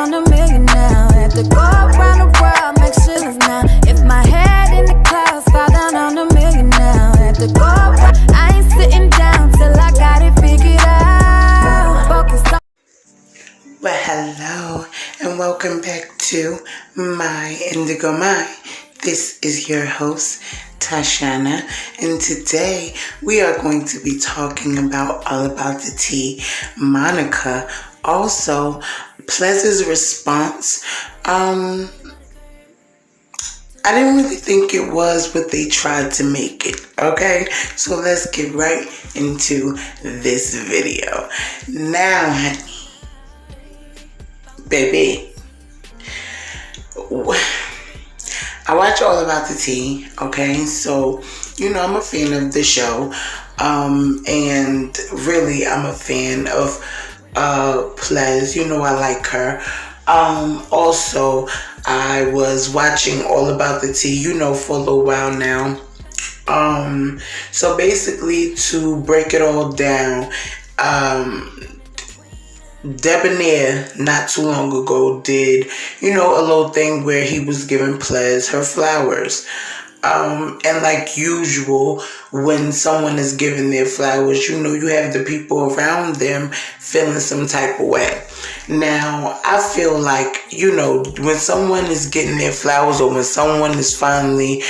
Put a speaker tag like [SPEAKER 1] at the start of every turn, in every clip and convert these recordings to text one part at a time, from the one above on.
[SPEAKER 1] on a million now. Had to go around the world, make shillings now. If my head in the clouds, fall down on a million now. Had to go around, I ain't sitting down till I got it figured out. Focus on.
[SPEAKER 2] Well, hello and welcome back to My Indigo Mind. This is your host, Tashana, and today we are going to be talking about all about the tea, Monica. Also, Plez's response. I didn't really think it was what they tried to make it. Okay, so let's get right into this video. Now, baby, I watch all about the tea, okay? So, you know, I'm a fan of the show. And really, I'm a fan of Plez. You know, I like her. Also, I was watching all about the tea, you know, for a little while now. So basically, to break it all down, DebNair not too long ago did, you know, a little thing where he was giving Plez her flowers. And like usual, when someone is giving their flowers, you know, you have the people around them feeling some type of way. Now, I feel like, you know, when someone is getting their flowers or when someone is finally,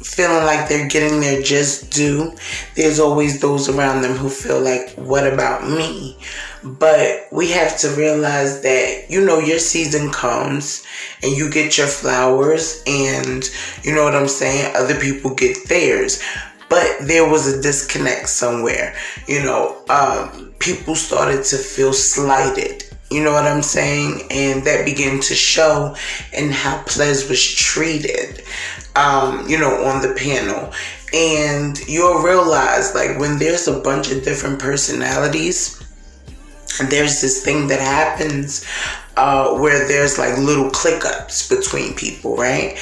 [SPEAKER 2] feeling like they're getting their just due, there's always those around them who feel like, what about me? But we have to realize that, you know, your season comes and you get your flowers and, you know what I'm saying, other people get theirs. But there was a disconnect somewhere, you know, people started to feel slighted. You know what I'm saying? And that began to show in how Plez was treated, you know, on the panel. And you'll realize, like, when there's a bunch of different personalities, there's this thing that happens where there's like little click-ups between people, right?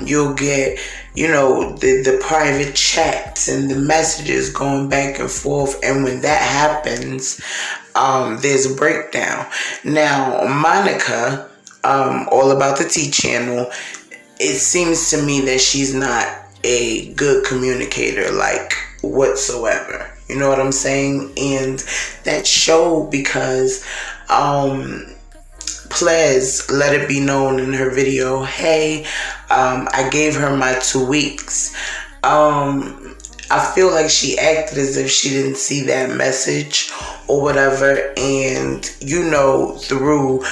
[SPEAKER 2] You'll get, you know, the private chats and the messages going back and forth. And when that happens, there's a breakdown. Now, Monica, all about the Tea channel, it seems to me that she's not a good communicator, like, whatsoever. You know what I'm saying? And that showed because Plez let it be known in her video, hey, I gave her my 2 weeks. I feel like she acted as if she didn't see that message or whatever. And, you know, through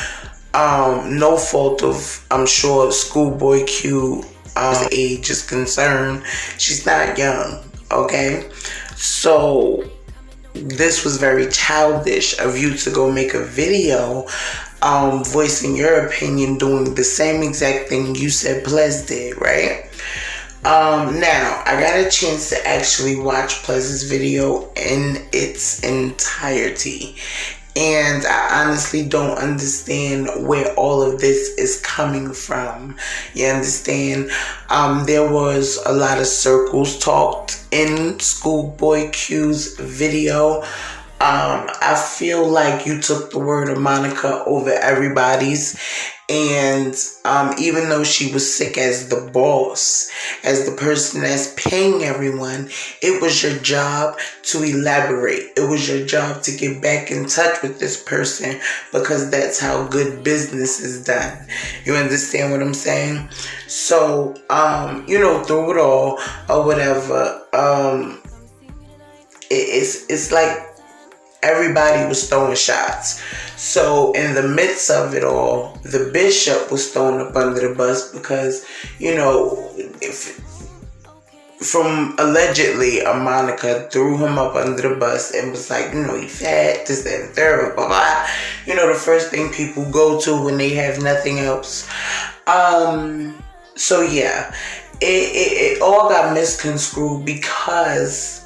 [SPEAKER 2] no fault of, I'm sure, Skoolboi Q age is concerned, she's not young, okay? So this was very childish of you to go make a video voicing your opinion, doing the same exact thing you said Plez did, right? Now, I got a chance to actually watch Plez's video in its entirety. And I honestly don't understand where all of this is coming from. You understand? There was a lot of circles talked in Skoolboi Q's video. I feel like you took the word of Monica over everybody's. And even though she was sick as the boss, as the person that's paying everyone, it was your job to elaborate. It was your job to get back in touch with this person because that's how good business is done. You understand what I'm saying? So, you know, through it all or whatever, it's like everybody was throwing shots. So in the midst of it all, the bishop was thrown up under the bus because, you know, from allegedly Monica threw him up under the bus and was like, you know, he fat, this, that, and third, blah, blah. You know, the first thing people go to when they have nothing else. So yeah, it all got misconstrued because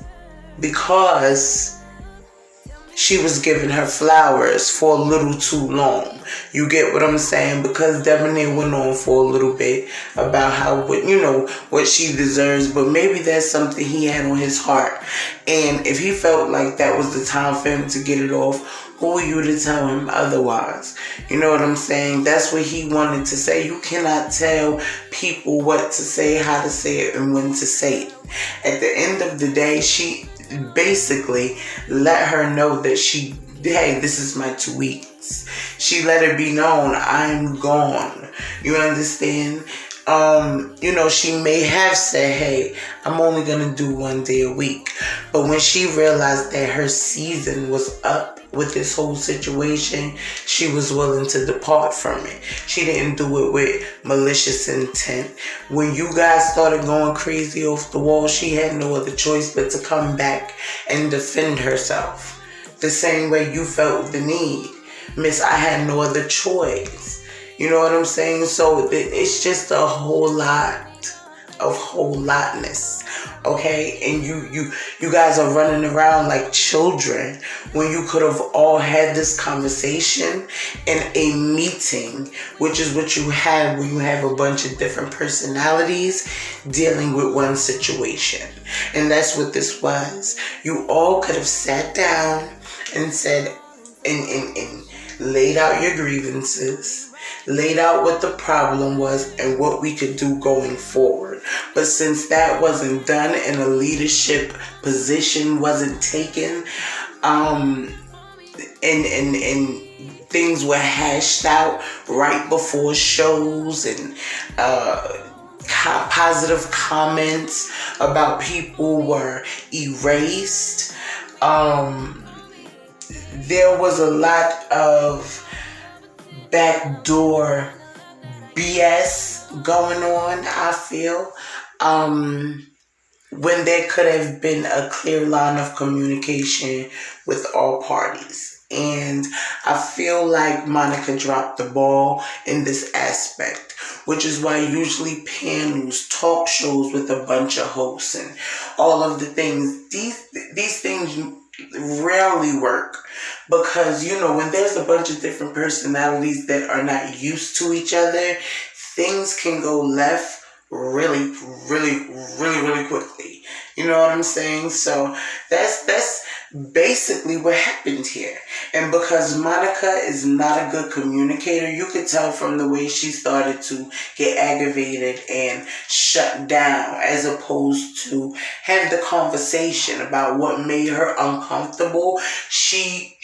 [SPEAKER 2] she was giving her flowers for a little too long. You get what I'm saying? Because DebNair went on for a little bit about how, you know, what she deserves, but maybe that's something he had on his heart. And if he felt like that was the time for him to get it off, Who are you to tell him otherwise? You know what I'm saying? That's what he wanted to say. You cannot tell people what to say, how to say it, and when to say it. At the end of the day, she basically let her know that hey, this is my 2 weeks. She let it be known, I'm gone. You understand? She may have said, hey, I'm only gonna do 1 day a week. But when she realized that her season was up with this whole situation, she was willing to depart from it. She didn't do it with malicious intent. When you guys started going crazy off the wall, she had no other choice but to come back and defend herself. The same way you felt the need. Miss, I had no other choice. You know what I'm saying? So it's just a whole lot of whole lotness, okay? And you guys are running around like children when you could have all had this conversation in a meeting, which is what you have when you have a bunch of different personalities dealing with one situation. And that's what this was. You all could have sat down and said and laid out your grievances, laid out what the problem was and what we could do going forward. But since that wasn't done and a leadership position wasn't taken, and things were hashed out right before shows, and positive comments about people were erased, there was a lot of backdoor BS going on, I feel, when there could have been a clear line of communication with all parties. And I feel like Monica dropped the ball in this aspect, which is why usually panels, talk shows with a bunch of hosts and all of the things, these things rarely work. Because, when there's a bunch of different personalities that are not used to each other, things can go left really, really, really, really quickly. You know what I'm saying? So that's basically what happened here. And because Monica is not a good communicator, you could tell from the way she started to get aggravated and shut down, as opposed to have the conversation about what made her uncomfortable. She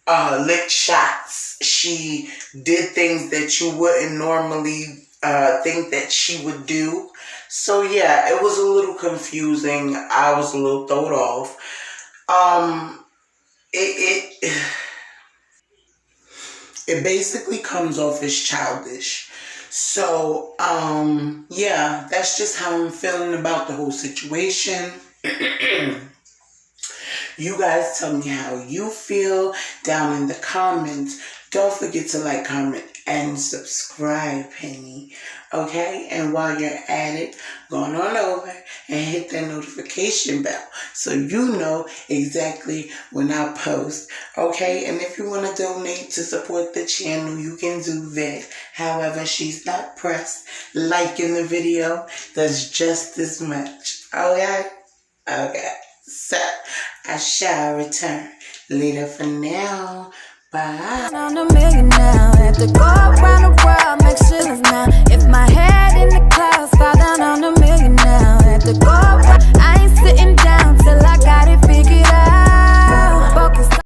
[SPEAKER 2] licked shots. She did things that you wouldn't normally think that she would do. So yeah, it was a little confusing. I was a little thrown off. It basically comes off as childish. So yeah, that's just how I'm feeling about the whole situation. You guys tell me how you feel down in the comments. Don't forget to like, comment, and subscribe, Penny. Okay? And while you're at it, go on over and hit that notification bell so you know exactly when I post. Okay? And if you want to donate to support the channel, you can do that. However, she's not pressed. Liking the video does just as much. Okay? Okay. So, I shall return later for now. Bye.
[SPEAKER 1] On a million now, had to go around the world, make sure it's now. If my head in the clouds, fall down on a million now. Had to go around, I ain't sitting down till I got it figured out. Focus.